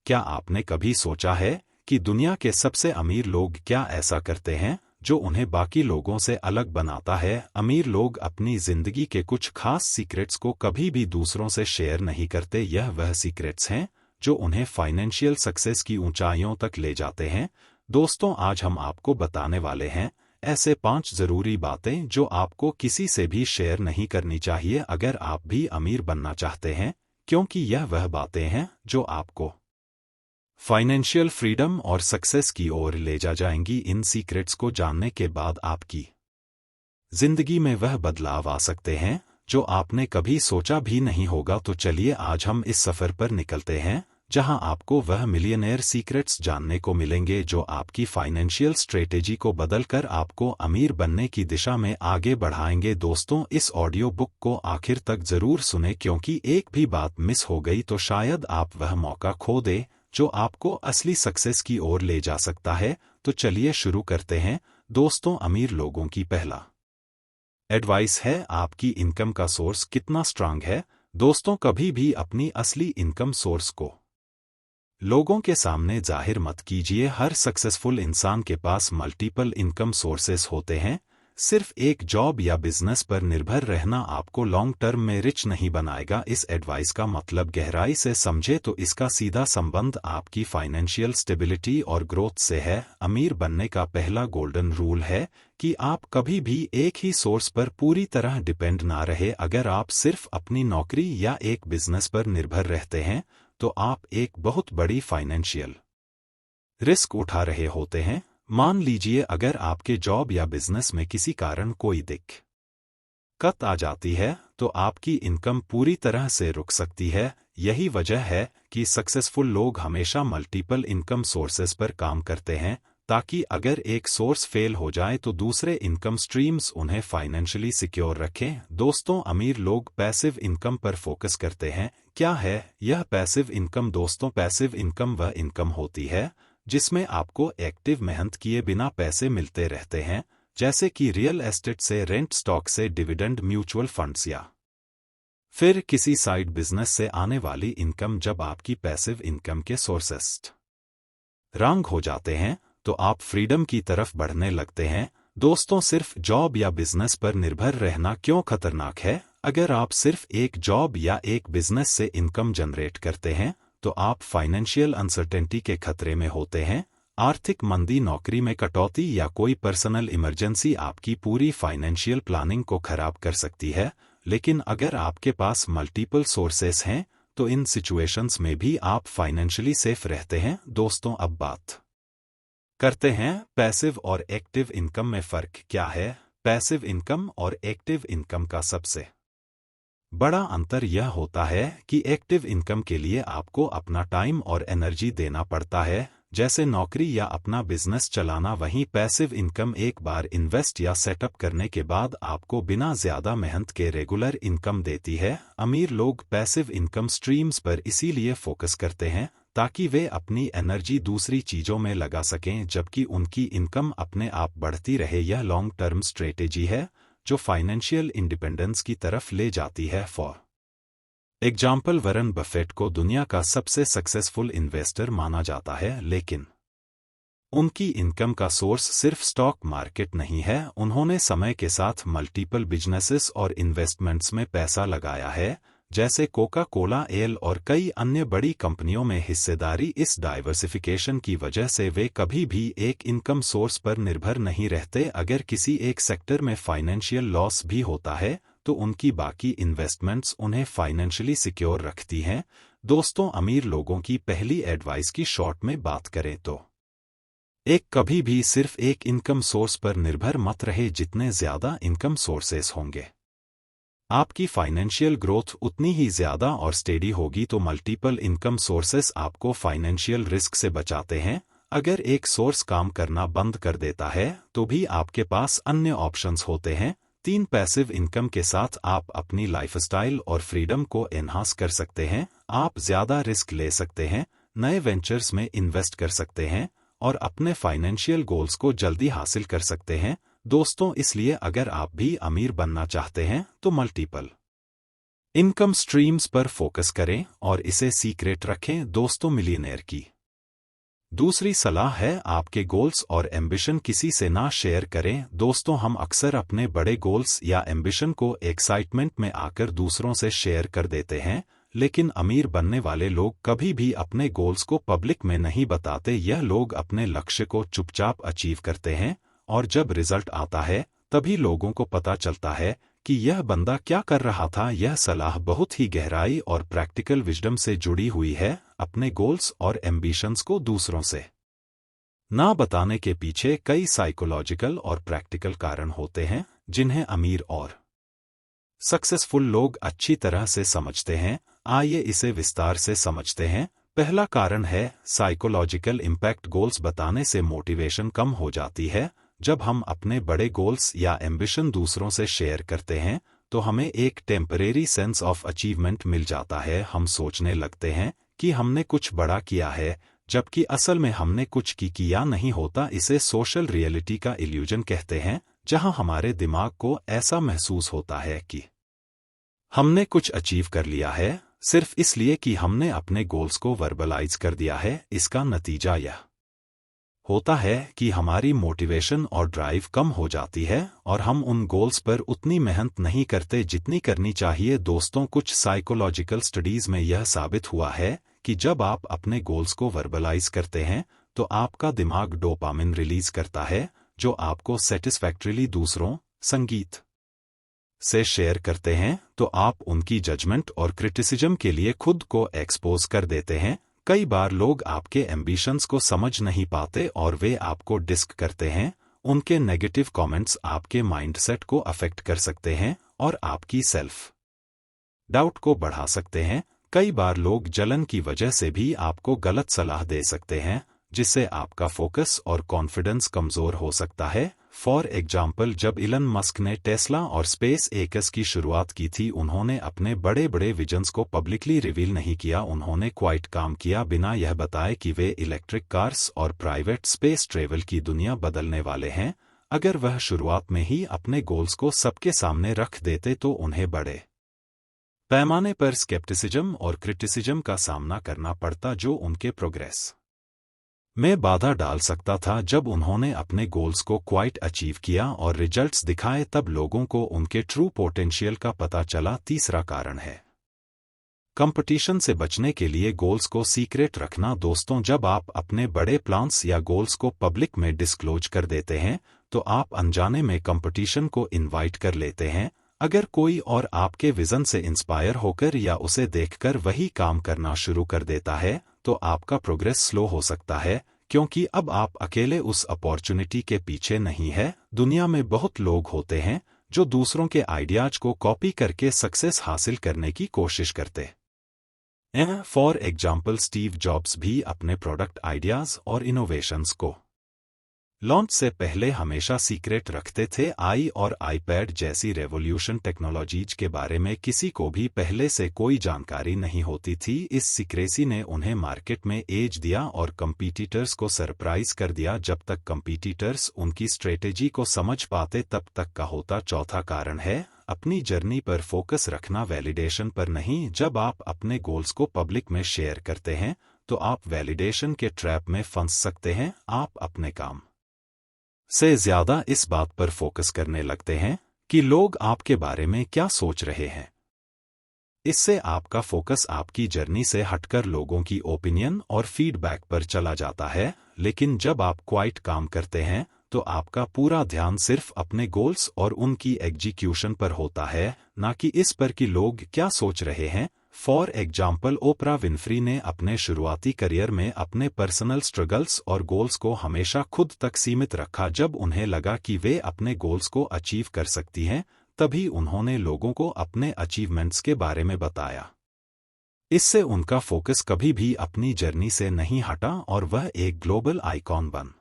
क्या आपने कभी सोचा है कि दुनिया के सबसे अमीर लोग क्या ऐसा करते हैं जो उन्हें बाकी लोगों से अलग बनाता है? अमीर लोग अपनी जिंदगी के कुछ खास सीक्रेट्स को कभी भी दूसरों से शेयर नहीं करते। यह वह सीक्रेट्स हैं जो उन्हें फाइनेंशियल सक्सेस की ऊंचाइयों तक ले जाते हैं। दोस्तों, आज हम आपको बताने वाले हैं ऐसे 5 जरूरी बातें जो आपको किसी से भी शेयर नहीं करनी चाहिए अगर आप भी अमीर बनना चाहते हैं, क्योंकि यह वह बातें हैं जो आपको फाइनेंशियल फ्रीडम और सक्सेस की ओर ले जा जाएंगी। इन सीक्रेट्स को जानने के बाद आपकी जिंदगी में वह बदलाव आ सकते हैं जो आपने कभी सोचा भी नहीं होगा। तो चलिए आज हम इस सफर पर निकलते हैं जहां आपको वह मिलियनेयर सीक्रेट्स जानने को मिलेंगे जो आपकी फाइनेंशियल स्ट्रेटेजी को बदलकर आपको अमीर बनने की दिशा में आगे बढ़ाएंगे। दोस्तों, इस ऑडियो बुक को आखिर तक जरूर सुने, क्योंकि एक भी बात मिस हो गई तो शायद आप वह मौका खो दें जो आपको असली सक्सेस की ओर ले जा सकता है। तो चलिए शुरू करते हैं। दोस्तों, अमीर लोगों की पहला एडवाइस है, आपकी इनकम का सोर्स कितना स्ट्रांग है। दोस्तों, कभी भी अपनी असली इनकम सोर्स को लोगों के सामने जाहिर मत कीजिए। हर सक्सेसफुल इंसान के पास मल्टीपल इनकम सोर्सेस होते हैं। सिर्फ एक जॉब या बिजनेस पर निर्भर रहना आपको लॉन्ग टर्म में रिच नहीं बनाएगा। इस एडवाइस का मतलब गहराई से समझे तो इसका सीधा संबंध आपकी फाइनेंशियल स्टेबिलिटी और ग्रोथ से है। अमीर बनने का पहला गोल्डन रूल है कि आप कभी भी एक ही सोर्स पर पूरी तरह डिपेंड ना रहे। अगर आप सिर्फ अपनी नौकरी या एक बिजनेस पर निर्भर रहते हैं तो आप एक बहुत बड़ी फाइनेंशियल रिस्क उठा रहे होते हैं। मान लीजिए अगर आपके जॉब या बिजनेस में किसी कारण कोई दिक्कत आ जाती है तो आपकी इनकम पूरी तरह से रुक सकती है। यही वजह है कि सक्सेसफुल लोग हमेशा मल्टीपल इनकम सोर्सेस पर काम करते हैं, ताकि अगर एक सोर्स फेल हो जाए तो दूसरे इनकम स्ट्रीम्स उन्हें फाइनेंशियली सिक्योर रखें। दोस्तों, अमीर लोग पैसिव इनकम पर फोकस करते हैं। क्या है यह पैसिव इनकम? दोस्तों, पैसिव इनकम वह इनकम होती है जिसमें आपको एक्टिव मेहनत किए बिना पैसे मिलते रहते हैं, जैसे कि रियल एस्टेट से, रेंट, स्टॉक से, डिविडेंड, म्यूचुअल फंड्स या फिर किसी साइड बिजनेस से आने वाली इनकम। जब आपकी पैसिव इनकम के सोर्सेस रंग हो जाते हैं तो आप फ्रीडम की तरफ बढ़ने लगते हैं। दोस्तों, सिर्फ जॉब या बिजनेस पर निर्भर रहना क्यों खतरनाक है? अगर आप सिर्फ एक जॉब या एक बिजनेस से इनकम जनरेट करते हैं तो आप फाइनेंशियल अनसर्टेनिटी के खतरे में होते हैं। आर्थिक मंदी, नौकरी में कटौती या कोई पर्सनल इमरजेंसी आपकी पूरी फाइनेंशियल प्लानिंग को खराब कर सकती है। लेकिन अगर आपके पास मल्टीपल सोर्सेस हैं तो इन सिचुएशंस में भी आप फाइनेंशियली सेफ रहते हैं। दोस्तों, अब बात करते हैं पैसिव और एक्टिव इनकम में फ़र्क क्या है। पैसिव इनकम और एक्टिव इनकम का सबसे बड़ा अंतर यह होता है कि एक्टिव इनकम के लिए आपको अपना टाइम और एनर्जी देना पड़ता है, जैसे नौकरी या अपना बिजनेस चलाना। वहीं पैसिव इनकम एक बार इन्वेस्ट या सेटअप करने के बाद आपको बिना ज्यादा मेहनत के रेगुलर इनकम देती है। अमीर लोग पैसिव इनकम स्ट्रीम्स पर इसीलिए फोकस करते हैं ताकि वे अपनी एनर्जी दूसरी चीजों में लगा सकें, जबकि उनकी इनकम अपने आप बढ़ती रहे। यह लॉन्ग टर्म स्ट्रेटेजी है जो फाइनेंशियल इंडिपेंडेंस की तरफ ले जाती है। फॉर एग्जाम्पल, वॉरेन बफेट को दुनिया का सबसे सक्सेसफुल इन्वेस्टर माना जाता है, लेकिन उनकी इनकम का सोर्स सिर्फ स्टॉक मार्केट नहीं है। उन्होंने समय के साथ मल्टीपल बिजनेसेस और इन्वेस्टमेंट्स में पैसा लगाया है, जैसे कोका कोला, एल और कई अन्य बड़ी कंपनियों में हिस्सेदारी। इस डाइवर्सिफिकेशन की वजह से वे कभी भी एक इनकम सोर्स पर निर्भर नहीं रहते। अगर किसी एक सेक्टर में फाइनेंशियल लॉस भी होता है तो उनकी बाकी इन्वेस्टमेंट्स उन्हें फाइनेंशियली सिक्योर रखती हैं। दोस्तों, अमीर लोगों की पहली एडवाइस की शॉर्ट में बात करें तो कभी भी सिर्फ एक इनकम सोर्स पर निर्भर मत रहे। जितने ज्यादा इनकम सोर्सेस होंगे आपकी फाइनेंशियल ग्रोथ उतनी ही ज्यादा और स्टेडी होगी। तो मल्टीपल इनकम सोर्सेस आपको फाइनेंशियल रिस्क से बचाते हैं। अगर एक सोर्स काम करना बंद कर देता है तो भी आपके पास अन्य ऑप्शंस होते हैं। 3, पैसिव इनकम के साथ आप अपनी लाइफस्टाइल और फ्रीडम को एनहांस कर सकते हैं। आप ज्यादा रिस्क ले सकते हैं, नए वेंचर्स में इन्वेस्ट कर सकते हैं और अपने फाइनेंशियल गोल्स को जल्दी हासिल कर सकते हैं। दोस्तों, इसलिए अगर आप भी अमीर बनना चाहते हैं तो मल्टीपल इनकम स्ट्रीम्स पर फोकस करें और इसे सीक्रेट रखें। दोस्तों, मिलियनेयर की दूसरी सलाह है आपके गोल्स और एम्बिशन किसी से ना शेयर करें। दोस्तों, हम अक्सर अपने बड़े गोल्स या एम्बिशन को एक्साइटमेंट में आकर दूसरों से शेयर कर देते हैं, लेकिन अमीर बनने वाले लोग कभी भी अपने गोल्स को पब्लिक में नहीं बताते। यह लोग अपने लक्ष्य को चुपचाप अचीव करते हैं और जब रिजल्ट आता है तभी लोगों को पता चलता है कि यह बंदा क्या कर रहा था। यह सलाह बहुत ही गहराई और प्रैक्टिकल विजडम से जुड़ी हुई है। अपने गोल्स और एम्बिशंस को दूसरों से ना बताने के पीछे कई साइकोलॉजिकल और प्रैक्टिकल कारण होते हैं जिन्हें अमीर और सक्सेसफुल लोग अच्छी तरह से समझते हैं। आइए इसे विस्तार से समझते हैं। पहला कारण है साइकोलॉजिकल इम्पैक्ट। गोल्स बताने से मोटिवेशन कम हो जाती है। जब हम अपने बड़े गोल्स या एम्बिशन दूसरों से शेयर करते हैं तो हमें एक टेम्परेरी सेंस ऑफ अचीवमेंट मिल जाता है। हम सोचने लगते हैं कि हमने कुछ बड़ा किया है, जबकि असल में हमने कुछ किया नहीं होता। इसे सोशल रियलिटी का इल्यूजन कहते हैं, जहां हमारे दिमाग को ऐसा महसूस होता है कि हमने कुछ अचीव कर लिया है सिर्फ इसलिए कि हमने अपने गोल्स को वर्बलाइज कर दिया है। इसका नतीजा यह होता है कि हमारी मोटिवेशन और ड्राइव कम हो जाती है और हम उन गोल्स पर उतनी मेहनत नहीं करते जितनी करनी चाहिए। दोस्तों, कुछ साइकोलॉजिकल स्टडीज में यह साबित हुआ है कि जब आप अपने गोल्स को वर्बलाइज करते हैं तो आपका दिमाग डोपामिन रिलीज करता है, जो आपको सेटिस्फैक्टरीली दूसरों संगीत से शेयर करते हैं तो आप उनकी जजमेंट और क्रिटिसिज्म के लिए खुद को एक्सपोज कर देते हैं। कई बार लोग आपके एम्बिशंस को समझ नहीं पाते और वे आपको डिस्क करते हैं। उनके नेगेटिव कमेंट्स आपके माइंडसेट को अफेक्ट कर सकते हैं और आपकी सेल्फ डाउट को बढ़ा सकते हैं। कई बार लोग जलन की वजह से भी आपको गलत सलाह दे सकते हैं, जिससे आपका फोकस और कॉन्फिडेंस कमजोर हो सकता है। फॉर एग्जाम्पल, जब इलन मस्क ने टेस्ला और स्पेस एक्स की शुरुआत की थी, उन्होंने अपने बड़े बड़े विजन्स को पब्लिकली रिवील नहीं किया। उन्होंने क्वाइट काम किया, बिना यह बताए कि वे इलेक्ट्रिक कार्स और प्राइवेट स्पेस ट्रेवल की दुनिया बदलने वाले हैं। अगर वह शुरुआत में ही अपने गोल्स को सबके सामने रख देते तो उन्हें बड़े पैमाने पर स्केप्टिसिज्म और क्रिटिसिज्म का सामना करना पड़ता, जो उनके प्रोग्रेस में बाधा डाल सकता था। जब उन्होंने अपने गोल्स को क्वाइट अचीव किया और रिजल्ट्स दिखाए, तब लोगों को उनके ट्रू पोटेंशियल का पता चला। तीसरा कारण है कंपटीशन से बचने के लिए गोल्स को सीक्रेट रखना। दोस्तों, जब आप अपने बड़े प्लान्स या गोल्स को पब्लिक में डिस्क्लोज कर देते हैं तो आप अनजाने में कंपटीशन को इनवाइट कर लेते हैं। अगर कोई और आपके विजन से इंस्पायर होकर या उसे देखकर वही काम करना शुरू कर देता है तो आपका प्रोग्रेस स्लो हो सकता है, क्योंकि अब आप अकेले उस अपॉर्चुनिटी के पीछे नहीं है। दुनिया में बहुत लोग होते हैं जो दूसरों के आइडियाज को कॉपी करके सक्सेस हासिल करने की कोशिश करते हैं। फॉर एग्जाम्पल, स्टीव जॉब्स भी अपने प्रोडक्ट आइडियाज और इनोवेशंस को लॉन्च से पहले हमेशा सीक्रेट रखते थे। आई और आईपैड जैसी रेवोल्यूशन टेक्नोलॉजीज के बारे में किसी को भी पहले से कोई जानकारी नहीं होती थी। इस सीक्रेसी ने उन्हें मार्केट में एज दिया और कंपीटिटर्स को सरप्राइज कर दिया। जब तक कंपीटिटर्स उनकी स्ट्रेटेजी को समझ पाते तब तक का होता। चौथा कारण है अपनी जर्नी पर फोकस रखना, वैलिडेशन पर नहीं। जब आप अपने गोल्स को पब्लिक में शेयर करते हैं तो आप वैलिडेशन के ट्रैप में फंस सकते हैं। आप अपने काम से ज्यादा इस बात पर फोकस करने लगते हैं कि लोग आपके बारे में क्या सोच रहे हैं। इससे आपका फोकस आपकी जर्नी से हटकर लोगों की ओपिनियन और फीडबैक पर चला जाता है। लेकिन जब आप क्वाइट काम करते हैं तो आपका पूरा ध्यान सिर्फ अपने गोल्स और उनकी एग्जीक्यूशन पर होता है, ना कि इस पर कि लोग क्या सोच रहे हैं। फॉर एग्जाम्पल, ओपरा विन्फ्री ने अपने शुरुआती करियर में अपने पर्सनल स्ट्रगल्स और गोल्स को हमेशा खुद तक सीमित रखा। जब उन्हें लगा कि वे अपने गोल्स को अचीव कर सकती हैं, तभी उन्होंने लोगों को अपने अचीवमेंट्स के बारे में बताया। इससे उनका फोकस कभी भी अपनी जर्नी से नहीं हटा और वह एक ग्लोबल आइकॉन बन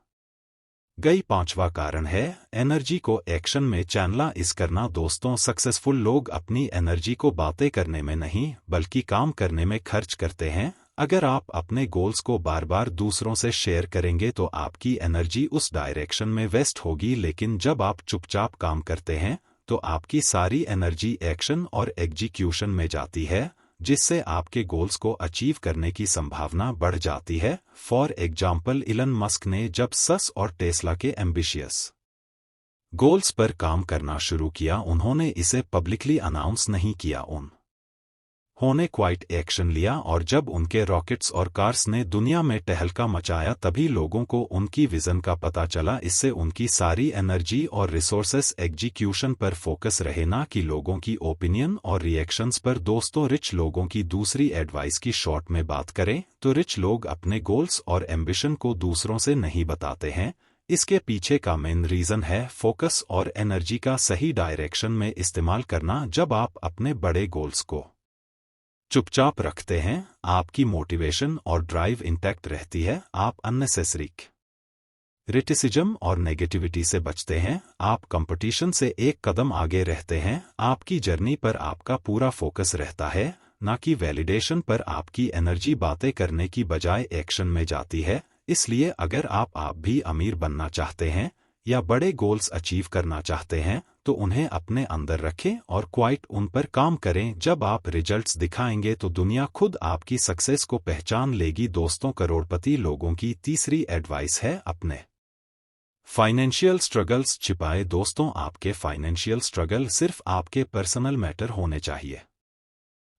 गई। पांचवा कारण है एनर्जी को एक्शन में चैनलाइज करना। दोस्तों, सक्सेसफुल लोग अपनी एनर्जी को बातें करने में नहीं बल्कि काम करने में खर्च करते हैं। अगर आप अपने गोल्स को बार बार दूसरों से शेयर करेंगे तो आपकी एनर्जी उस डायरेक्शन में वेस्ट होगी, लेकिन जब आप चुपचाप काम करते हैं तो आपकी सारी एनर्जी एक्शन और एग्जीक्यूशन में जाती है, जिससे आपके गोल्स को अचीव करने की संभावना बढ़ जाती है। फॉर एग्जाम्पल, इलन मस्क ने जब सस और टेस्ला के एम्बिशियस गोल्स पर काम करना शुरू किया, उन्होंने इसे पब्लिकली अनाउंस नहीं किया, उन्होंने क्वाइट एक्शन लिया, और जब उनके रॉकेट्स और कार्स ने दुनिया में तहलका मचाया तभी लोगों को उनकी विजन का पता चला। इससे उनकी सारी एनर्जी और रिसोर्सेस एग्जीक्यूशन पर फोकस रहे, ना कि लोगों की ओपिनियन और रिएक्शंस पर। दोस्तों, रिच लोगों की दूसरी एडवाइस की शॉर्ट में बात करें तो रिच लोग अपने गोल्स और एम्बिशन को दूसरों से नहीं बताते हैं। इसके पीछे का मेन रीजन है फोकस और एनर्जी का सही डायरेक्शन में इस्तेमाल करना। जब आप अपने बड़े गोल्स को चुपचाप रखते हैं, आपकी मोटिवेशन और ड्राइव इंटैक्ट रहती है, आप अननेसेसरी क्रिटिसिज्म और नेगेटिविटी से बचते हैं, आप कंपटीशन से एक कदम आगे रहते हैं, आपकी जर्नी पर आपका पूरा फोकस रहता है, ना कि वैलिडेशन पर। आपकी एनर्जी बातें करने की बजाय एक्शन में जाती है। इसलिए अगर आप भी अमीर बनना चाहते हैं या बड़े गोल्स अचीव करना चाहते हैं तो उन्हें अपने अंदर रखें और क्वाइट उन पर काम करें। जब आप रिजल्ट्स दिखाएंगे तो दुनिया खुद आपकी सक्सेस को पहचान लेगी। दोस्तों, करोड़पति लोगों की तीसरी एडवाइस है अपने फाइनेंशियल स्ट्रगल्स छिपाए। दोस्तों, आपके फाइनेंशियल स्ट्रगल सिर्फ आपके पर्सनल मैटर होने चाहिए।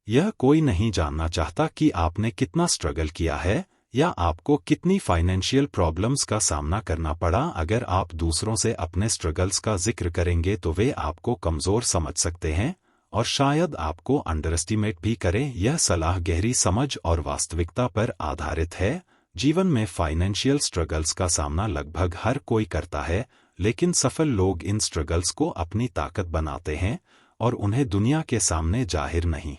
यह कोई नहीं जानना चाहता कि आपने कितना स्ट्रगल किया है या आपको कितनी फाइनेंशियल प्रॉब्लम्स का सामना करना पड़ा। अगर आप दूसरों से अपने स्ट्रगल्स का जिक्र करेंगे तो वे आपको कमज़ोर समझ सकते हैं और शायद आपको अंडरएस्टिमेट भी करें। यह सलाह गहरी समझ और वास्तविकता पर आधारित है। जीवन में फाइनेंशियल स्ट्रगल्स का सामना लगभग हर कोई करता है, लेकिन सफल लोग इन स्ट्रगल्स को अपनी ताकत बनाते हैं और उन्हें दुनिया के सामने जाहिर नहीं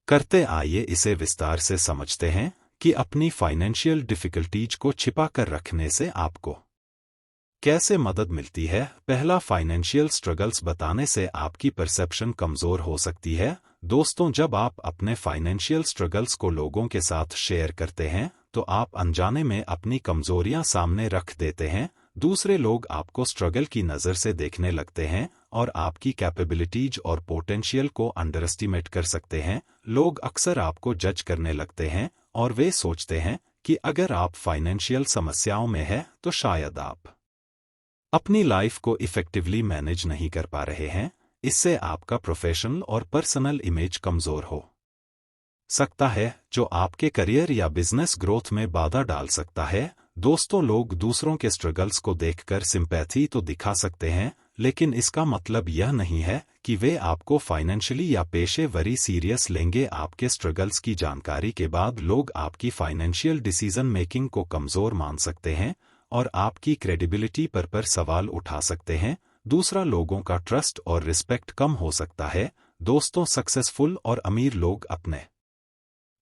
करते। आइए इसे विस्तार से समझते हैं कि अपनी फाइनेंशियल डिफ़िकल्टीज को छिपा कर रखने से आपको कैसे मदद मिलती है। पहला, फाइनेंशियल स्ट्रगल्स बताने से आपकी परसेप्शन कमज़ोर हो सकती है। दोस्तों, जब आप अपने फाइनेंशियल स्ट्रगल्स को लोगों के साथ शेयर करते हैं तो आप अनजाने में अपनी कमज़ोरियां सामने रख देते हैं। दूसरे लोग आपको स्ट्रगल की नज़र से देखने लगते हैं और आपकी कैपेबिलिटीज और पोटेंशियल को अंडरएस्टिमेट कर सकते हैं। लोग अक्सर आपको जज करने लगते हैं और वे सोचते हैं कि अगर आप फाइनेंशियल समस्याओं में हैं तो शायद आप अपनी लाइफ को इफेक्टिवली मैनेज नहीं कर पा रहे हैं। इससे आपका प्रोफेशनल और पर्सनल इमेज कमज़ोर हो सकता है, जो आपके करियर या बिजनेस ग्रोथ में बाधा डाल सकता है। दोस्तों, लोग दूसरों के स्ट्रगल्स को देखकर सिंपैथी तो दिखा सकते हैं, लेकिन इसका मतलब यह नहीं है कि वे आपको फाइनेंशियली या पेशेवरी सीरियस लेंगे। आपके स्ट्रगल्स की जानकारी के बाद लोग आपकी फाइनेंशियल डिसीजन मेकिंग को कमज़ोर मान सकते हैं और आपकी क्रेडिबिलिटी पर सवाल उठा सकते हैं। दूसरा, लोगों का ट्रस्ट और रिस्पेक्ट कम हो सकता है। दोस्तों, सक्सेसफुल और अमीर लोग अपने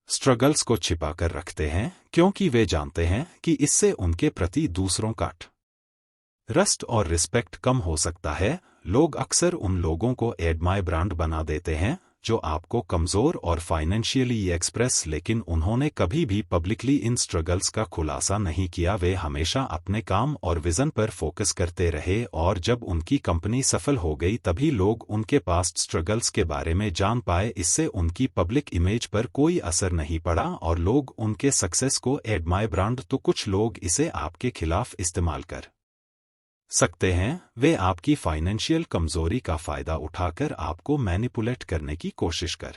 स्ट्रगल्स को छिपा कर रखते हैं क्योंकि वे जानते हैं कि इससे उनके प्रति दूसरों का ट्रस्ट और रिस्पेक्ट कम हो सकता है। लोग अक्सर उन लोगों को एडमायर ब्रांड बना देते हैं जो आपको कमज़ोर और फाइनेंशियली एक्सप्रेस, लेकिन उन्होंने कभी भी पब्लिकली इन स्ट्रगल्स का खुलासा नहीं किया। वे हमेशा अपने काम और विजन पर फोकस करते रहे और जब उनकी कंपनी सफल हो गई तभी लोग उनके पास्ट स्ट्रगल्स के बारे में जान पाए। इससे उनकी पब्लिक इमेज पर कोई असर नहीं पड़ा और लोग उनके सक्सेस को एडमायर ब्रांड। तो कुछ लोग इसे आपके खिलाफ इस्तेमाल कर सकते हैं। वे आपकी फाइनेंशियल कमजोरी का फायदा उठाकर आपको मैनिपुलेट करने की कोशिश कर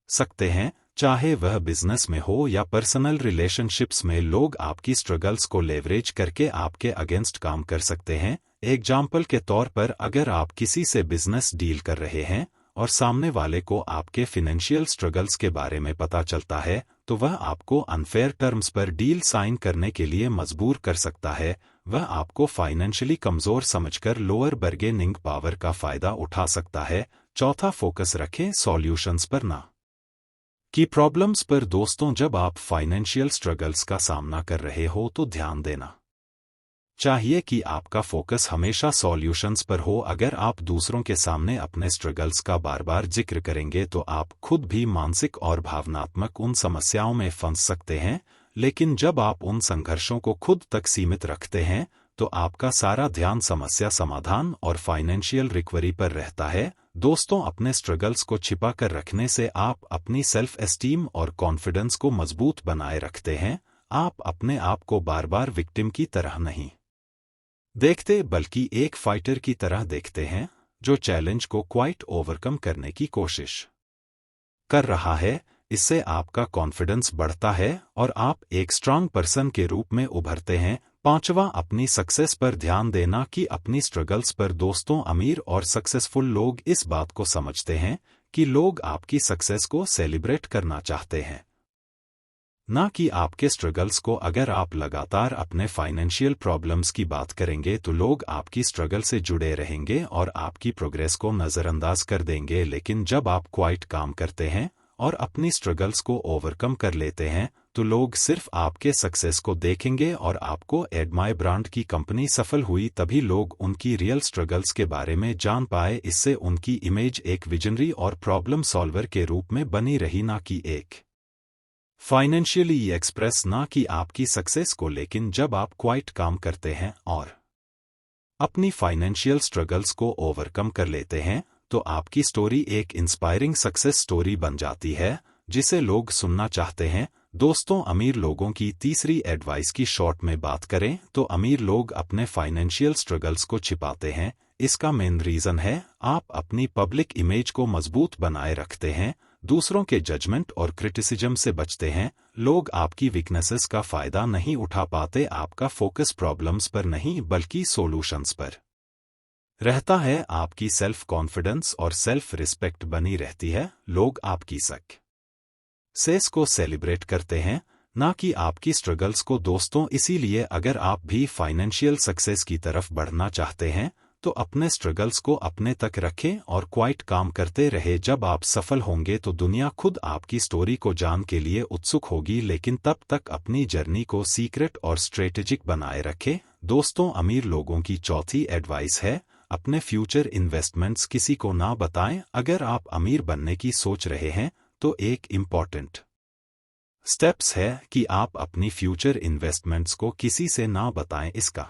सकते हैं, चाहे वह बिजनेस में हो या पर्सनल रिलेशनशिप्स में। लोग आपकी स्ट्रगल्स को लेवरेज करके आपके अगेंस्ट काम कर सकते हैं। एग्जाम्पल के तौर पर, अगर आप किसी से बिजनेस डील कर रहे हैं और सामने वाले को आपके फाइनेंशियल स्ट्रगल्स के बारे में पता चलता है तो वह आपको अनफेयर टर्म्स पर डील साइन करने के लिए मजबूर कर सकता है। वह आपको फाइनेंशियली कमजोर समझकर लोअर बार्गेनिंग पावर का फायदा उठा सकता है। चौथा, फोकस रखें सॉल्यूशंस पर ना कि प्रॉब्लम्स पर। दोस्तों, जब आप फाइनेंशियल स्ट्रगल्स का सामना कर रहे हो तो ध्यान देना चाहिए कि आपका फोकस हमेशा सॉल्यूशंस पर हो। अगर आप दूसरों के सामने अपने स्ट्रगल्स का बार बार जिक्र करेंगे तो आप खुद भी मानसिक और भावनात्मक उन समस्याओं में फंस सकते हैं, लेकिन जब आप उन संघर्षों को खुद तक सीमित रखते हैं तो आपका सारा ध्यान समस्या समाधान और फाइनेंशियल रिकवरी पर रहता है। दोस्तों, अपने स्ट्रगल्स को छिपा कर रखने से आप अपनी सेल्फ एस्टीम और कॉन्फिडेंस को मजबूत बनाए रखते हैं। आप अपने आप को बार बार विक्टिम की तरह नहीं देखते, बल्कि एक फाइटर की तरह देखते हैं जो चैलेंज को क्वाइट ओवरकम करने की कोशिश कर रहा है। इससे आपका कॉन्फिडेंस बढ़ता है और आप एक स्ट्रांग पर्सन के रूप में उभरते हैं। पांचवा, अपनी सक्सेस पर ध्यान देना कि अपनी स्ट्रगल्स पर। दोस्तों, अमीर और सक्सेसफुल लोग इस बात को समझते हैं कि लोग आपकी सक्सेस को सेलिब्रेट करना चाहते हैं, ना कि आपके स्ट्रगल्स को। अगर आप लगातार अपने फाइनेंशियल प्रॉब्लम्स की बात करेंगे तो लोग आपकी स्ट्रगल से जुड़े रहेंगे और आपकी प्रोग्रेस को नज़रअंदाज कर देंगे। लेकिन जब आप क्वाइट काम करते हैं और अपनी स्ट्रगल्स को ओवरकम कर लेते हैं तो लोग सिर्फ आपके सक्सेस को देखेंगे और आपको एडमायर ब्रांड की कंपनी सफल हुई तभी लोग उनकी रियल स्ट्रगल्स के बारे में जान पाए। इससे उनकी इमेज एक विजनरी और प्रॉब्लम सॉल्वर के रूप में बनी रही, ना कि एक फाइनेंशियली एक्सप्रेस, ना कि आपकी सक्सेस को। लेकिन जब आप क्वाइट काम करते हैं और अपनी फाइनेंशियल स्ट्रगल्स को ओवरकम कर लेते हैं तो आपकी स्टोरी एक इंस्पायरिंग सक्सेस स्टोरी बन जाती है जिसे लोग सुनना चाहते हैं। दोस्तों, अमीर लोगों की तीसरी एडवाइस की शॉर्ट में बात करें तो अमीर लोग अपने फाइनेंशियल स्ट्रगल्स को छिपाते हैं। इसका मेन रीजन है आप अपनी पब्लिक इमेज को मजबूत बनाए रखते हैं, दूसरों के जजमेंट और क्रिटिसिज्म से बचते हैं। लोग आपकी वीकनेसेस का फायदा नहीं उठा पाते। आपका फोकस प्रॉब्लम्स पर नहीं बल्कि सॉल्यूशंस पर रहता है। आपकी सेल्फ कॉन्फिडेंस और सेल्फ रिस्पेक्ट बनी रहती है। लोग आपकी सक्सेस को सेलिब्रेट करते हैं, ना कि आपकी स्ट्रगल्स को। दोस्तों, इसीलिए अगर आप भी फाइनेंशियल सक्सेस की तरफ बढ़ना चाहते हैं तो अपने स्ट्रगल्स को अपने तक रखें और क्वाइट काम करते रहे। जब आप सफल होंगे तो दुनिया खुद आपकी स्टोरी को जान के लिए उत्सुक होगी, लेकिन तब तक अपनी जर्नी को सीक्रेट और स्ट्रेटेजिक बनाए रखें। दोस्तों, अमीर लोगों की चौथी एडवाइस है अपने फ्यूचर इन्वेस्टमेंट्स किसी को ना बताएं। अगर आप अमीर बनने की सोच रहे हैं तो एक इम्पॉर्टेंट स्टेप्स है कि आप अपनी फ्यूचर इन्वेस्टमेंट्स को किसी से ना बताएं। इसका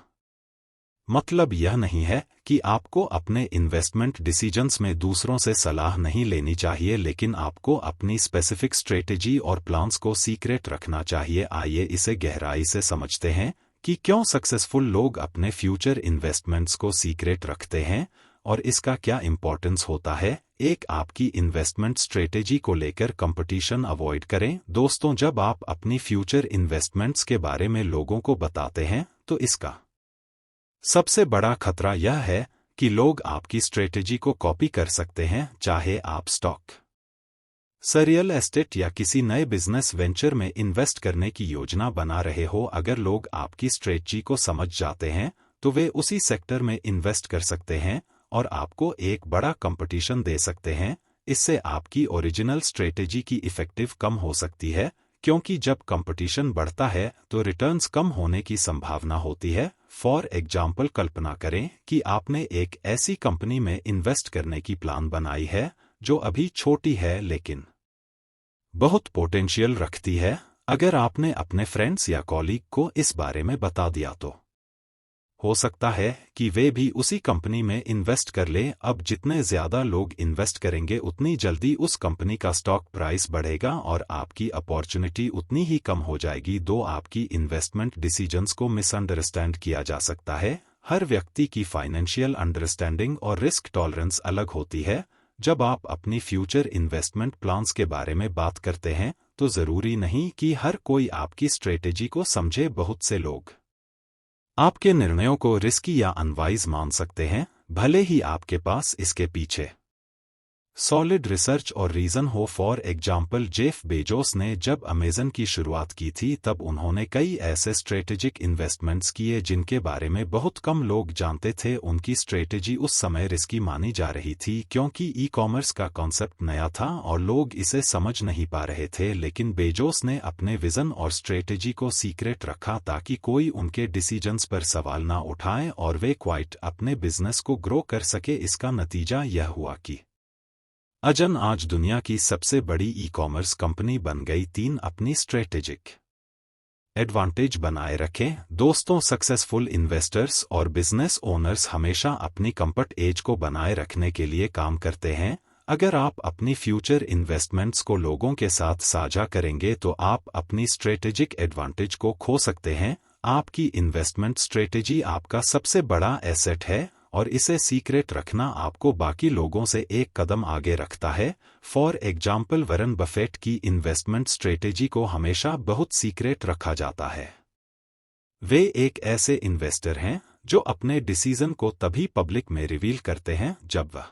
मतलब यह नहीं है कि आपको अपने इन्वेस्टमेंट डिसीजंस में दूसरों से सलाह नहीं लेनी चाहिए, लेकिन आपको अपनी स्पेसिफिक स्ट्रेटेजी और प्लान्स को सीक्रेट रखना चाहिए। आइए इसे गहराई से समझते हैं कि क्यों सक्सेसफुल लोग अपने फ्यूचर इन्वेस्टमेंट्स को सीक्रेट रखते हैं और इसका क्या इंपॉर्टेंस होता है। एक, आपकी इन्वेस्टमेंट स्ट्रेटेजी को लेकर कंपटीशन अवॉइड करें। दोस्तों, जब आप अपनी फ्यूचर इन्वेस्टमेंट्स के बारे में लोगों को बताते हैं तो इसका सबसे बड़ा खतरा यह है कि लोग आपकी स्ट्रेटेजी को कॉपी कर सकते हैं, चाहे आप स्टॉक, रियल एस्टेट या किसी नए बिजनेस वेंचर में इन्वेस्ट करने की योजना बना रहे हो। अगर लोग आपकी स्ट्रेटजी को समझ जाते हैं तो वे उसी सेक्टर में इन्वेस्ट कर सकते हैं और आपको एक बड़ा कंपटीशन दे सकते हैं। इससे आपकी ओरिजिनल स्ट्रेटेजी की इफेक्टिव कम हो सकती है, क्योंकि जब कंपटीशन बढ़ता है तो रिटर्न्स कम होने की संभावना होती है। फॉर एग्जाम्पल, कल्पना करें कि आपने एक ऐसी कंपनी में इन्वेस्ट करने की प्लान बनाई है जो अभी छोटी है लेकिन बहुत पोटेंशियल रखती है। अगर आपने अपने फ्रेंड्स या कॉलीग को इस बारे में बता दिया तो हो सकता है कि वे भी उसी कंपनी में इन्वेस्ट कर लें। अब जितने ज्यादा लोग इन्वेस्ट करेंगे उतनी जल्दी उस कंपनी का स्टॉक प्राइस बढ़ेगा और आपकी अपॉर्चुनिटी उतनी ही कम हो जाएगी। दो, आपकी इन्वेस्टमेंट डिसीजंस को मिसअंडरस्टैंड किया जा सकता है। हर व्यक्ति की फाइनेंशियल अंडरस्टैंडिंग और रिस्क टॉलरेंस अलग होती है। जब आप अपनी फ्यूचर इन्वेस्टमेंट प्लान्स के बारे में बात करते हैं तो जरूरी नहीं कि हर कोई आपकी स्ट्रेटेजी को समझे। बहुत से लोग आपके निर्णयों को रिस्की या अनवाइज मान सकते हैं, भले ही आपके पास इसके पीछे सॉलिड रिसर्च और रीजन हो। फॉर एग्जाम्पल, जेफ बेजोस ने जब अमेजन की शुरुआत की थी तब उन्होंने कई ऐसे स्ट्रेटेजिक इन्वेस्टमेंट्स किए जिनके बारे में बहुत कम लोग जानते थे। उनकी स्ट्रेटेजी उस समय रिस्की मानी जा रही थी क्योंकि ई कॉमर्स का कॉन्सेप्ट नया था और लोग इसे समझ नहीं पा रहे थे, लेकिन बेजोस ने अपने विजन और स्ट्रेटेजी को सीक्रेट रखा ताकि कोई उनके डिसीजंस पर सवाल ना उठाए और वे क्वाइट अपने बिजनेस को ग्रो कर सके। इसका नतीजा यह हुआ कि अमेजन आज दुनिया की सबसे बड़ी ई कॉमर्स कंपनी बन गई। 3, अपनी स्ट्रेटेजिक एडवांटेज बनाए रखें। दोस्तों, सक्सेसफुल इन्वेस्टर्स और बिजनेस ओनर्स हमेशा अपनी कंफर्ट एज को बनाए रखने के लिए काम करते हैं। अगर आप अपनी फ्यूचर इन्वेस्टमेंट्स को लोगों के साथ साझा करेंगे तो आप अपनी स्ट्रेटेजिक एडवांटेज को खो सकते हैं। आपकी इन्वेस्टमेंट स्ट्रेटेजी आपका सबसे बड़ा एसेट है और इसे सीक्रेट रखना आपको बाकी लोगों से एक कदम आगे रखता है। फॉर एग्जाम्पल, वॉरेन बफेट की इन्वेस्टमेंट स्ट्रेटेजी को हमेशा बहुत सीक्रेट रखा जाता है। वे एक ऐसे इन्वेस्टर हैं जो अपने डिसीजन को तभी पब्लिक में रिवील करते हैं जब वह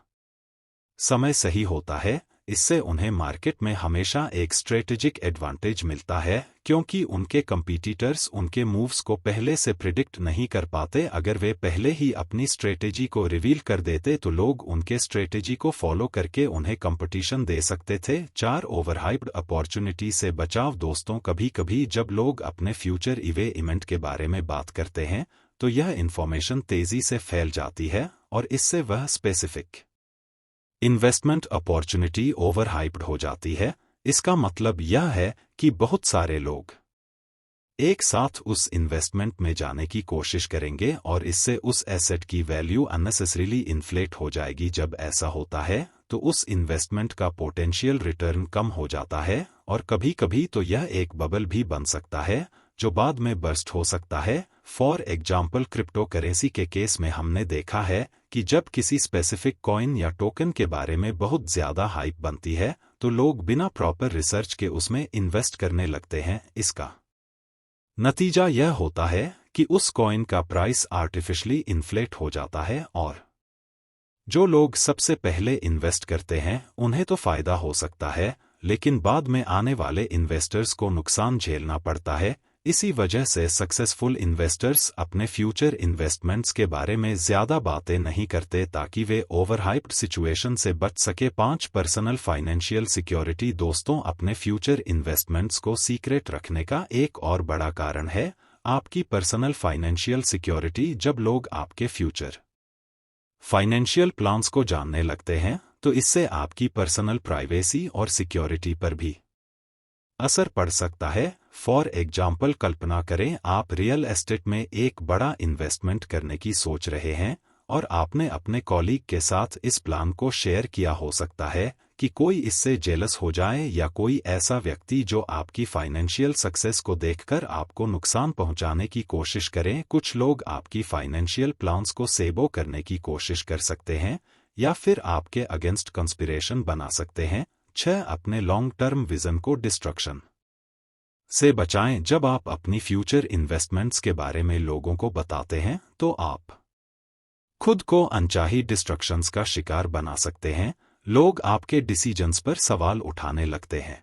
समय सही होता है। इससे उन्हें मार्केट में हमेशा एक स्ट्रेटेजिक एडवांटेज मिलता है क्योंकि उनके कंपीटिटर्स उनके मूव्स को पहले से प्रिडिक्ट नहीं कर पाते। अगर वे पहले ही अपनी स्ट्रेटेजी को रिवील कर देते तो लोग उनके स्ट्रेटेजी को फॉलो करके उन्हें कंपटीशन दे सकते थे। 4 ओवरहाइप्ड अपॉर्चुनिटी से बचाव। दोस्तों, कभी कभी जब लोग अपने फ्यूचर इवेंट के बारे में बात करते हैं तो यह इंफॉर्मेशन तेजी से फैल जाती है और इससे वह स्पेसिफिक इन्वेस्टमेंट अपॉर्चुनिटी ओवरहाइप्ड हो जाती है। इसका मतलब यह है कि बहुत सारे लोग एक साथ उस इन्वेस्टमेंट में जाने की कोशिश करेंगे और इससे उस एसेट की वैल्यू अननेसेसरीली इन्फ्लेट हो जाएगी। जब ऐसा होता है तो उस इन्वेस्टमेंट का पोटेंशियल रिटर्न कम हो जाता है और कभी कभी तो यह एक बबल भी बन सकता है जो बाद में बर्स्ट हो सकता है। फॉर एग्जाम्पल, क्रिप्टो करेंसी के केस में हमने देखा है कि जब किसी स्पेसिफिक कॉइन या टोकन के बारे में बहुत ज्यादा हाइप बनती है तो लोग बिना प्रॉपर रिसर्च के उसमें इन्वेस्ट करने लगते हैं। इसका नतीजा यह होता है कि उस कॉइन का प्राइस आर्टिफिशियली इन्फ्लेट हो जाता है और जो लोग सबसे पहले इन्वेस्ट करते हैं उन्हें तो फायदा हो सकता है, लेकिन बाद में आने वाले इन्वेस्टर्स को नुकसान झेलना पड़ता है। इसी वजह से सक्सेसफुल इन्वेस्टर्स अपने फ्यूचर इन्वेस्टमेंट्स के बारे में ज्यादा बातें नहीं करते ताकि वे ओवरहाइप्ड सिचुएशन से बच सके। 5 पर्सनल फाइनेंशियल सिक्योरिटी। दोस्तों, अपने फ्यूचर इन्वेस्टमेंट्स को सीक्रेट रखने का एक और बड़ा कारण है आपकी पर्सनल फाइनेंशियल सिक्योरिटी। जब लोग आपके फ्यूचर फाइनेंशियल प्लान्स को जानने लगते हैं तो इससे आपकी पर्सनल प्राइवेसी और सिक्योरिटी पर भी असर पड़ सकता है। फॉर एग्जाम्पल, कल्पना करें आप रियल एस्टेट में एक बड़ा इन्वेस्टमेंट करने की सोच रहे हैं और आपने अपने कॉलीग के साथ इस प्लान को शेयर किया। हो सकता है कि कोई इससे जेलस हो जाए या कोई ऐसा व्यक्ति जो आपकी फाइनेंशियल सक्सेस को देखकर आपको नुकसान पहुंचाने की कोशिश करें। कुछ लोग आपकी फाइनेंशियल प्लान्स को सेबो करने की कोशिश कर सकते हैं या फिर आपके अगेंस्ट कंस्पिरेशन बना सकते हैं। 6 अपने लॉन्ग टर्म विजन को डिस्ट्रक्शन से बचाएं। जब आप अपनी फ्यूचर इन्वेस्टमेंट्स के बारे में लोगों को बताते हैं तो आप खुद को अनचाही डिस्ट्रक्शंस का शिकार बना सकते हैं। लोग आपके डिसीजंस पर सवाल उठाने लगते हैं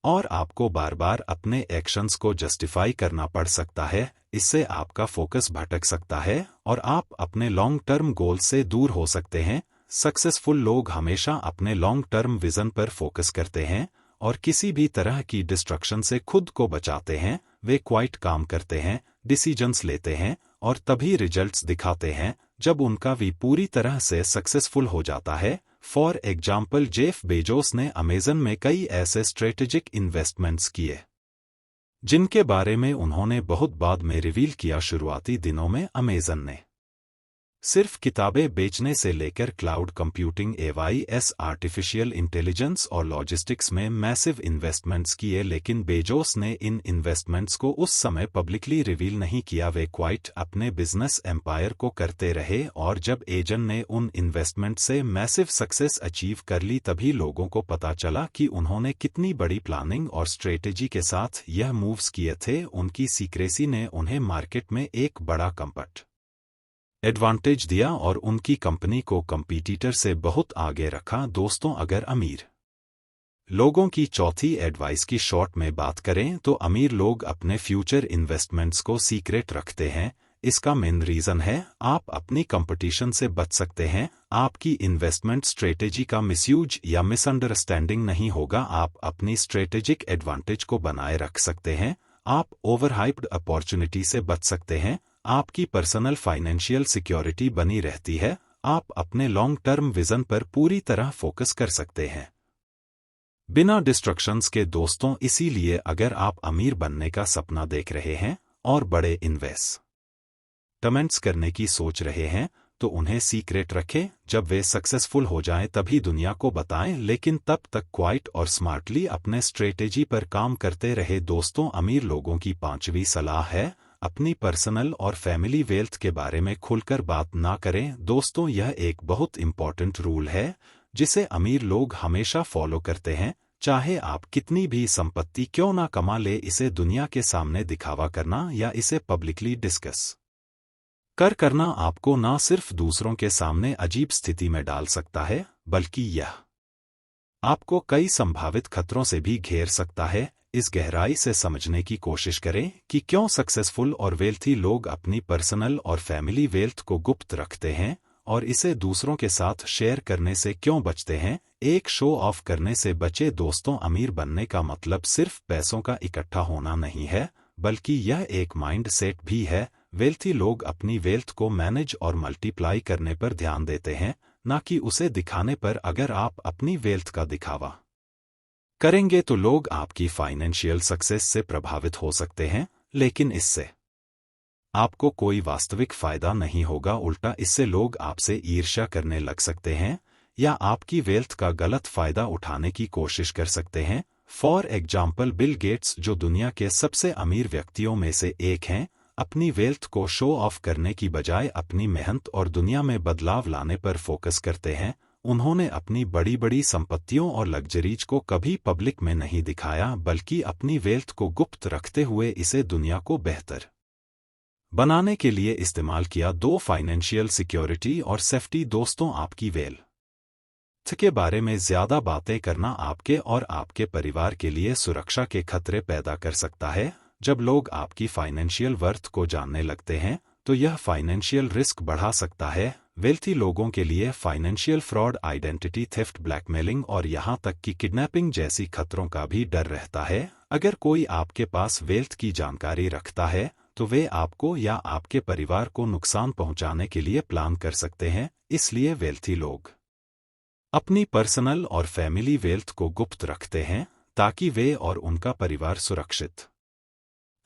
और आपको बार बार अपने एक्शंस को जस्टिफाई करना पड़ सकता है। इससे आपका फोकस भटक सकता है और आप अपने लॉन्ग टर्म गोल से दूर हो सकते हैं। सक्सेसफुल लोग हमेशा अपने लॉन्ग टर्म विजन पर फोकस करते हैं और किसी भी तरह की डिस्ट्रक्शन से खुद को बचाते हैं। वे क्वाइट काम करते हैं, डिसीजंस लेते हैं और तभी रिजल्ट्स दिखाते हैं जब उनका वी पूरी तरह से सक्सेसफुल हो जाता है। फॉर एग्जाम्पल, जेफ बेजोस ने अमेजन में कई ऐसे स्ट्रेटेजिक इन्वेस्टमेंट्स किए जिनके बारे में उन्होंने बहुत बाद में रिवील किया। शुरुआती दिनों में अमेजन ने सिर्फ किताबें बेचने से लेकर cloud computing, AI, artificial intelligence और लॉजिस्टिक्स में मैसिव इन्वेस्टमेंट्स किए, लेकिन बेजोस ने इन इन्वेस्टमेंट्स को उस समय पब्लिकली रिवील नहीं किया। वे क्वाइट अपने बिजनेस एम्पायर को करते रहे और जब एजन ने उन इन्वेस्टमेंट से मैसिव सक्सेस अचीव कर ली तभी लोगों को पता चला कि उन्होंने कितनी बड़ी प्लानिंग और स्ट्रेटेजी के साथ यह मूव्स किए थे। उनकी सीक्रेसी ने उन्हें मार्केट में एक बड़ा कंपट एडवांटेज दिया और उनकी कंपनी को कंपीटिटर से बहुत आगे रखा। दोस्तों, अगर अमीर लोगों की चौथी एडवाइस की शॉर्ट में बात करें तो अमीर लोग अपने फ्यूचर इन्वेस्टमेंट्स को सीक्रेट रखते हैं। इसका मेन रीजन है आप अपनी कंपटीशन से बच सकते हैं। आपकी इन्वेस्टमेंट स्ट्रेटेजी का मिसयूज या मिसअंडरस्टैंडिंग नहीं होगा। आप अपनी स्ट्रेटेजिक एडवांटेज को बनाए रख सकते हैं। आप ओवरहाइप्ड अपॉर्चुनिटी से बच सकते हैं। आपकी पर्सनल फाइनेंशियल सिक्योरिटी बनी रहती है। आप अपने लॉन्ग टर्म विजन पर पूरी तरह फोकस कर सकते हैं। बिना डिस्ट्रक्शंस के दोस्तों। इसीलिए अगर आप अमीर बनने का सपना देख रहे हैं और बड़े इन्वेस्टमेंट्स करने की सोच रहे हैं तो उन्हें सीक्रेट रखें। जब वे सक्सेसफुल हो जाएं तभी दुनिया को बताएं, लेकिन तब तक क्वाइट और स्मार्टली अपने स्ट्रेटेजी पर काम करते रहे। दोस्तों, अमीर लोगों की पांचवी सलाह है, अपनी पर्सनल और फैमिली वेल्थ के बारे में खुलकर बात ना करें। दोस्तों, यह एक बहुत इंपॉर्टेंट रूल है जिसे अमीर लोग हमेशा फॉलो करते हैं। चाहे आप कितनी भी संपत्ति क्यों ना कमा ले, इसे दुनिया के सामने दिखावा करना या इसे पब्लिकली डिस्कस करना आपको ना सिर्फ दूसरों के सामने अजीब स्थिति में डाल सकता है, बल्कि यह आपको कई संभावित खतरों से भी घेर सकता है। इस गहराई से समझने की कोशिश करें कि क्यों सक्सेसफुल और वेल्थी लोग अपनी पर्सनल और फैमिली वेल्थ को गुप्त रखते हैं और इसे दूसरों के साथ शेयर करने से क्यों बचते हैं। एक शो ऑफ करने से बचे दोस्तों। अमीर बनने का मतलब सिर्फ पैसों का इकट्ठा होना नहीं है, बल्कि यह एक माइंड सेट भी है। वेल्थी लोग अपनी वेल्थ को मैनेज और मल्टीप्लाई करने पर ध्यान देते हैं, ना कि उसे दिखाने पर। अगर आप अपनी वेल्थ का दिखावा करेंगे तो लोग आपकी फाइनेंशियल सक्सेस से प्रभावित हो सकते हैं, लेकिन इससे आपको कोई वास्तविक फायदा नहीं होगा। उल्टा इससे लोग आपसे ईर्ष्या करने लग सकते हैं या आपकी वेल्थ का गलत फायदा उठाने की कोशिश कर सकते हैं। फॉर एग्जाम्पल, बिल गेट्स, जो दुनिया के सबसे अमीर व्यक्तियों में से एक हैं, अपनी वेल्थ को शो ऑफ करने की बजाय अपनी मेहनत और दुनिया में बदलाव लाने पर फोकस करते हैं। उन्होंने अपनी बड़ी बड़ी संपत्तियों और लग्जरीज को कभी पब्लिक में नहीं दिखाया, बल्कि अपनी वेल्थ को गुप्त रखते हुए इसे दुनिया को बेहतर बनाने के लिए इस्तेमाल किया। दो, फाइनेंशियल सिक्योरिटी और सेफ्टी। दोस्तों, आपकी वेल्थ के बारे में ज्यादा बातें करना आपके और आपके परिवार के लिए सुरक्षा के खतरे पैदा कर सकता है। जब लोग आपकी फाइनेंशियल वर्थ को जानने लगते हैं तो यह फाइनेंशियल रिस्क बढ़ा सकता है। वेल्थी लोगों के लिए financial fraud, identity theft, blackmailing और यहां तक कि किडनैपिंग जैसी खतरों का भी डर रहता है। अगर कोई आपके पास वेल्थ की जानकारी रखता है तो वे आपको या आपके परिवार को नुकसान पहुंचाने के लिए प्लान कर सकते हैं। इसलिए वेल्थी लोग अपनी पर्सनल और फैमिली वेल्थ को गुप्त रखते हैं ताकि वे और उनका परिवार सुरक्षित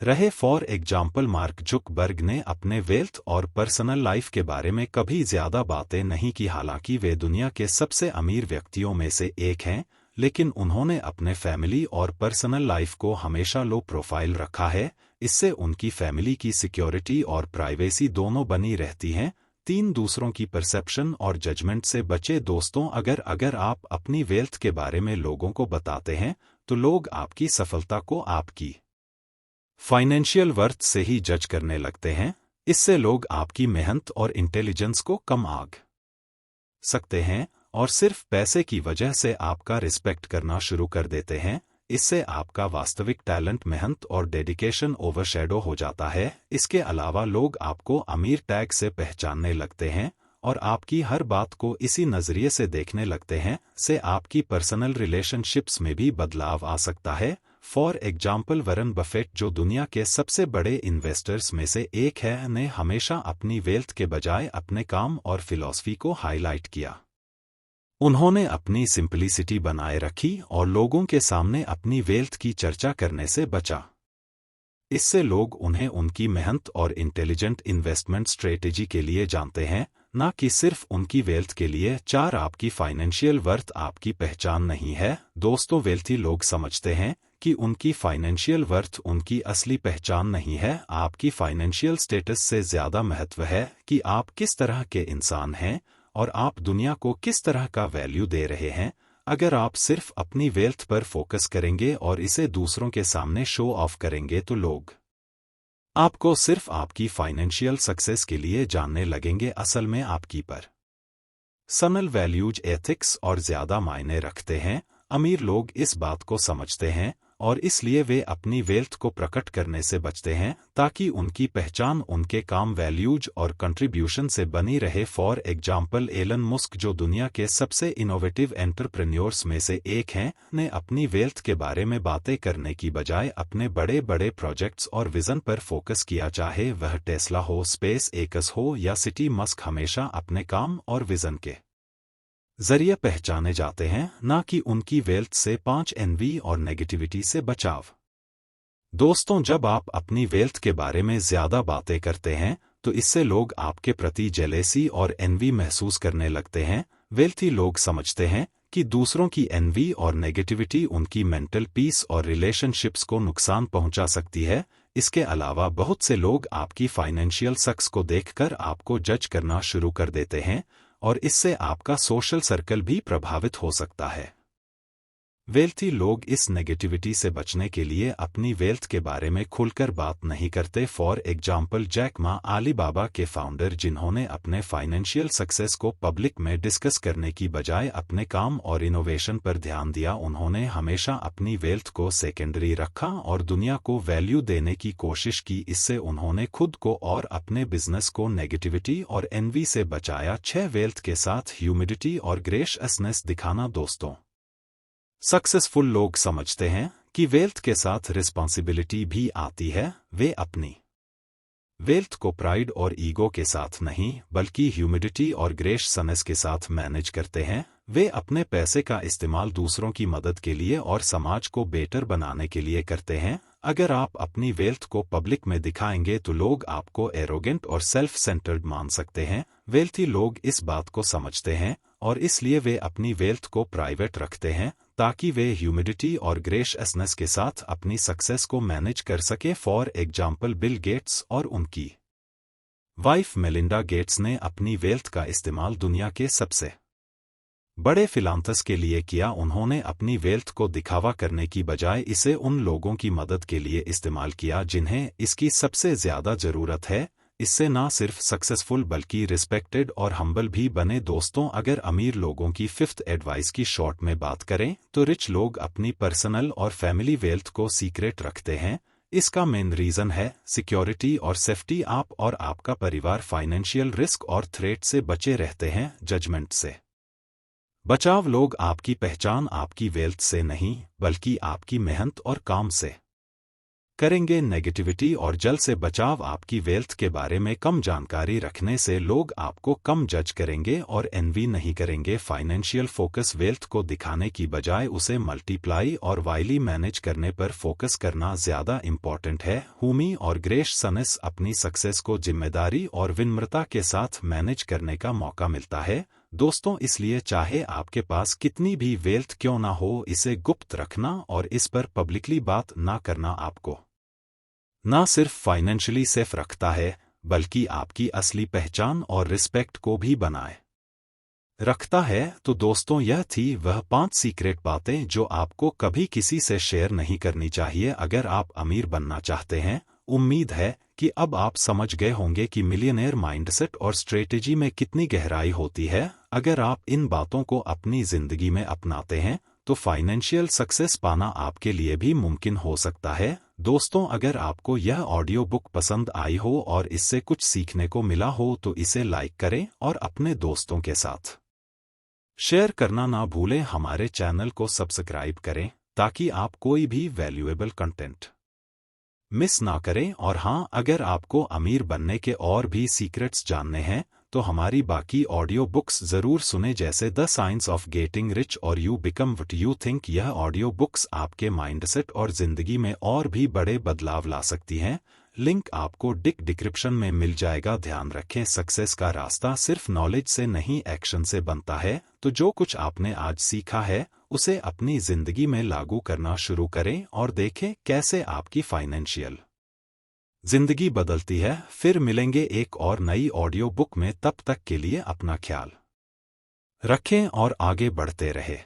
रहे। फॉर एग्जाम्पल, मार्क जुकरबर्ग ने अपने वेल्थ और पर्सनल लाइफ के बारे में कभी ज्यादा बातें नहीं की। हालांकि वे दुनिया के सबसे अमीर व्यक्तियों में से एक हैं, लेकिन उन्होंने अपने फैमिली और पर्सनल लाइफ को हमेशा लो प्रोफाइल रखा है। इससे उनकी फैमिली की सिक्योरिटी और प्राइवेसी दोनों बनी रहती हैं। 3, दूसरों की परसेप्शन और जजमेंट से बचे। दोस्तों, अगर आप अपनी वेल्थ के बारे में लोगों को बताते हैं तो लोग आपकी सफलता को आपकी फाइनेंशियल वर्थ से ही जज करने लगते हैं। इससे लोग आपकी मेहनत और इंटेलिजेंस को कम आंक सकते हैं और सिर्फ पैसे की वजह से आपका रिस्पेक्ट करना शुरू कर देते हैं। इससे आपका वास्तविक टैलेंट, मेहनत और डेडिकेशन ओवरशैडो हो जाता है। इसके अलावा लोग आपको अमीर टैग से पहचानने लगते हैं और आपकी हर बात को इसी नजरिए से देखने लगते हैं। से आपकी पर्सनल रिलेशनशिप्स में भी बदलाव आ सकता है। फॉर एग्जाम्पल, वॉरेन बफेट, जो दुनिया के सबसे बड़े इन्वेस्टर्स में से एक है, ने हमेशा अपनी वेल्थ के बजाय अपने काम और फिलॉसफी को हाईलाइट किया। उन्होंने अपनी सिंपलिसिटी बनाए रखी और लोगों के सामने अपनी वेल्थ की चर्चा करने से बचा। इससे लोग उन्हें उनकी मेहनत और इंटेलिजेंट इन्वेस्टमेंट स्ट्रेटेजी के लिए जानते हैं, ना कि सिर्फ उनकी वेल्थ के लिए। 4, आपकी फाइनेंशियल वर्थ आपकी पहचान नहीं है। दोस्तों, वेल्थी लोग समझते हैं कि उनकी फाइनेंशियल वर्थ उनकी असली पहचान नहीं है। आपकी फाइनेंशियल स्टेटस से ज्यादा महत्व है कि आप किस तरह के इंसान हैं और आप दुनिया को किस तरह का वैल्यू दे रहे हैं। अगर आप सिर्फ अपनी वेल्थ पर फोकस करेंगे और इसे दूसरों के सामने शो ऑफ करेंगे तो लोग आपको सिर्फ आपकी फाइनेंशियल सक्सेस के लिए जानने लगेंगे। असल में आपकी पर्सनल वैल्यूज, एथिक्स और ज्यादा मायने रखते हैं। अमीर लोग इस बात को समझते हैं और इसलिए वे अपनी वेल्थ को प्रकट करने से बचते हैं ताकि उनकी पहचान उनके काम, वैल्यूज और कंट्रीब्यूशन से बनी रहे। फॉर एग्जाम्पल, एलन मस्क, जो दुनिया के सबसे इनोवेटिव एंटरप्रेन्योर्स में से एक हैं, ने अपनी वेल्थ के बारे में बातें करने की बजाय अपने बड़े बड़े प्रोजेक्ट्स और विजन पर फोकस किया। चाहे वह टेस्ला हो, स्पेस एक्स हो या सिटी, मस्क हमेशा अपने काम और विजन के जरिए पहचाने जाते हैं, ना कि उनकी वेल्थ से। 5 एनवी और नेगेटिविटी से बचाव। दोस्तों, जब आप अपनी वेल्थ के बारे में ज्यादा बातें करते हैं तो इससे लोग आपके प्रति जेलेसी और एनवी महसूस करने लगते हैं। वेल्थी लोग समझते हैं कि दूसरों की एनवी और नेगेटिविटी उनकी मेंटल पीस और रिलेशनशिप्स को नुकसान पहुंचा सकती है। इसके अलावा बहुत से लोग आपकी फाइनेंशियल सक्सेस को देखकर आपको जज करना शुरू कर देते हैं और इससे आपका सोशल सर्कल भी प्रभावित हो सकता है। वेल्थी लोग इस नेगेटिविटी से बचने के लिए अपनी वेल्थ के बारे में खुलकर बात नहीं करते। For example, Jack Ma, Alibaba के फाउंडर, जिन्होंने अपने फाइनेंशियल सक्सेस को पब्लिक में डिस्कस करने की बजाय अपने काम और इनोवेशन पर ध्यान दिया। उन्होंने हमेशा अपनी वेल्थ को सेकेंडरी रखा और दुनिया को वैल्यू देने की कोशिश की। इससे उन्होंने खुद को और अपने बिजनेस को नेगेटिविटी और एनवी से बचाया। 6 वेल्थ के साथ ह्यूमिडिटी और ग्रेशियसनेस दिखाना। दोस्तों, सक्सेसफुल लोग समझते हैं कि वेल्थ के साथ रिस्पॉन्सिबिलिटी भी आती है। वे अपनी वेल्थ को प्राइड और ईगो के साथ नहीं बल्कि ह्यूमिडिटी और ग्रेशियसनेस के साथ मैनेज करते हैं। वे अपने पैसे का इस्तेमाल दूसरों की मदद के लिए और समाज को बेटर बनाने के लिए करते हैं। अगर आप अपनी वेल्थ को पब्लिक में दिखाएंगे तो लोग आपको एरोगेंट और सेल्फ सेंटर्ड मान सकते हैं। वेल्थी लोग इस बात को समझते हैं और इसलिए वे अपनी वेल्थ को प्राइवेट रखते हैं ताकि वे ह्यूमिडिटी और ग्रेशियसनेस के साथ अपनी सक्सेस को मैनेज कर सके। फॉर एग्जाम्पल, बिल गेट्स और उनकी वाइफ मेलिंडा गेट्स ने अपनी वेल्थ का इस्तेमाल दुनिया के सबसे बड़े फिलांथ्रॉपिस्ट के लिए किया। उन्होंने अपनी वेल्थ को दिखावा करने की बजाय इसे उन लोगों की मदद के लिए इस्तेमाल किया जिन्हें इसकी सबसे ज्यादा जरूरत है। इससे ना सिर्फ सक्सेसफुल बल्कि रिस्पेक्टेड और हम्बल भी बने। दोस्तों, अगर अमीर लोगों की 5th एडवाइस की शॉर्ट में बात करें तो रिच लोग अपनी पर्सनल और फैमिली वेल्थ को सीक्रेट रखते हैं। इसका मेन रीजन है सिक्योरिटी और सेफ्टी। आप और आपका परिवार फाइनेंशियल रिस्क और थ्रेट से बचे रहते हैं। जजमेंट से बचाव। लोग आपकी पहचान आपकी वेल्थ से नहीं बल्कि आपकी मेहनत और काम से करेंगे। नेगेटिविटी और जल से बचाव। आपकी वेल्थ के बारे में कम जानकारी रखने से लोग आपको कम जज करेंगे और एनवी नहीं करेंगे। Financial focus. वेल्थ को दिखाने की बजाय उसे मल्टीप्लाई और वाइली मैनेज करने पर फोकस करना ज्यादा इंपॉर्टेंट है। हुमी और ग्रेशियसनेस। अपनी सक्सेस को जिम्मेदारी और विनम्रता के साथ मैनेज करने का मौका मिलता है। दोस्तों, इसलिए चाहे आपके पास कितनी भी वेल्थ क्यों ना हो, इसे गुप्त रखना और इस पर पब्लिकली बात ना करना आपको ना सिर्फ फाइनेंशियली सेफ रखता है बल्कि आपकी असली पहचान और रिस्पेक्ट को भी बनाए रखता है। तो दोस्तों, यह थी वह 5 सीक्रेट बातें जो आपको कभी किसी से शेयर नहीं करनी चाहिए अगर आप अमीर बनना चाहते हैं। उम्मीद है कि अब आप समझ गए होंगे कि मिलियनेयर माइंडसेट और स्ट्रेटेजी में कितनी गहराई होती है। अगर आप इन बातों को अपनी जिंदगी में अपनाते हैं तो फाइनेंशियल सक्सेस पाना आपके लिए भी मुमकिन हो सकता है। दोस्तों, अगर आपको यह ऑडियो बुक पसंद आई हो और इससे कुछ सीखने को मिला हो तो इसे लाइक करें और अपने दोस्तों के साथ शेयर करना ना भूलें। हमारे चैनल को सब्सक्राइब करें ताकि आप कोई भी वैल्यूएबल कंटेंट मिस ना करें। और हाँ, अगर आपको अमीर बनने के और भी सीक्रेट्स जानने हैं तो हमारी बाकी ऑडियो बुक्स जरूर सुने, जैसे the science of getting rich और you become what you think. यह ऑडियो बुक्स आपके माइंडसेट और जिंदगी में और भी बड़े बदलाव ला सकती हैं। लिंक आपको डिस्क्रिप्शन में मिल जाएगा। ध्यान रखें, सक्सेस का रास्ता सिर्फ नॉलेज से नहीं एक्शन से बनता है। तो जो कुछ आपने आज सीखा है उसे अपनी जिंदगी में लागू करना शुरू करें और देखें कैसे आपकी फाइनेंशियल जिंदगी बदलती है। फिर मिलेंगे एक और नई ऑडियो बुक में। तब तक के लिए अपना ख्याल रखें और आगे बढ़ते रहे।